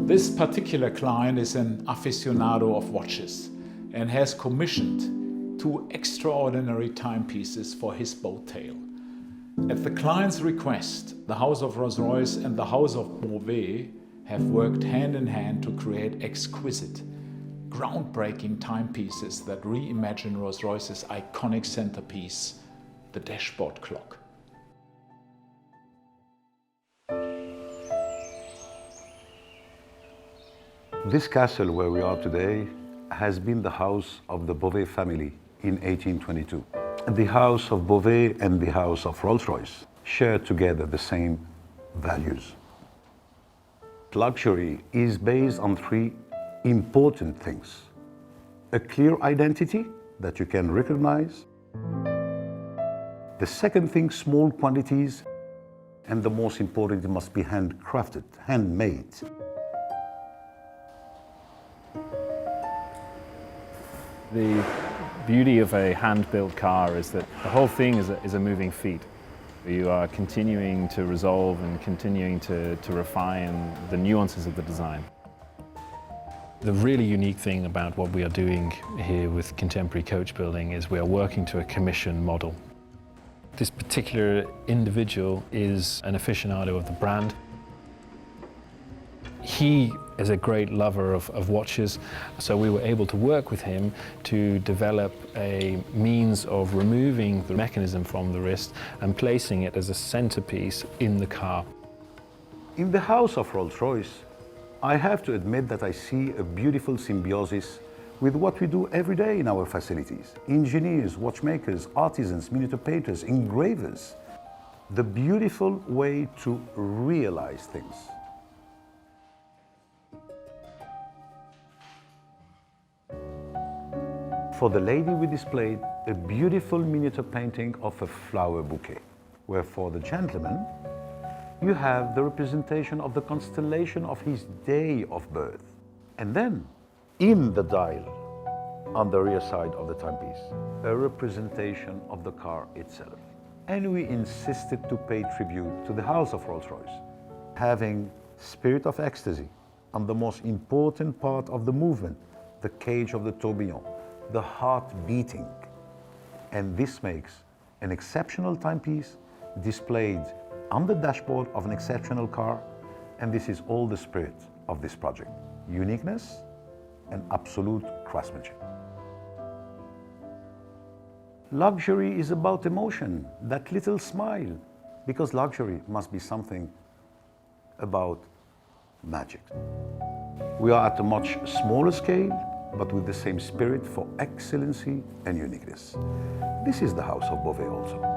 This particular client is an aficionado of watches and has commissioned two extraordinary timepieces for his boat tail. At the client's request, the House of Rolls-Royce and the House of BOVET have worked hand in hand to create exquisite, groundbreaking timepieces that reimagine Rolls-Royce's iconic centerpiece, the dashboard clock. This castle where we are today has been the house of the BOVET family in 1822. The house of BOVET and the house of Rolls-Royce share together the same values. Luxury is based on three important things: a clear identity that you can recognize, the second thing, small quantities, and the most important, it must be handcrafted, handmade. The beauty of a hand-built car is that the whole thing is a moving feat. You are continuing to resolve and continuing to refine the nuances of the design. The really unique thing about what we are doing here with contemporary coach building is we are working to a commission model. This particular individual is an aficionado of the brand. He is a great lover of watches, so we were able to work with him to develop a means of removing the mechanism from the wrist and placing it as a centerpiece in the car. In the house of Rolls-Royce, I have to admit that I see a beautiful symbiosis with what we do every day in our facilities. Engineers, watchmakers, artisans, miniature painters, engravers. The beautiful way to realize things. For the lady, we displayed a beautiful miniature painting of a flower bouquet, where for the gentleman, you have the representation of the constellation of his day of birth. And then, in the dial, on the rear side of the timepiece, a representation of the car itself. And we insisted to pay tribute to the house of Rolls-Royce, having spirit of ecstasy on the most important part of the movement, the cage of the tourbillon, the heart beating. And this makes an exceptional timepiece displayed on the dashboard of an exceptional car, and this is all the spirit of this project. Uniqueness and absolute craftsmanship. Luxury is about emotion, that little smile, because luxury must be something about magic. We are at a much smaller scale, but with the same spirit for excellency and uniqueness. This is the house of BOVET also.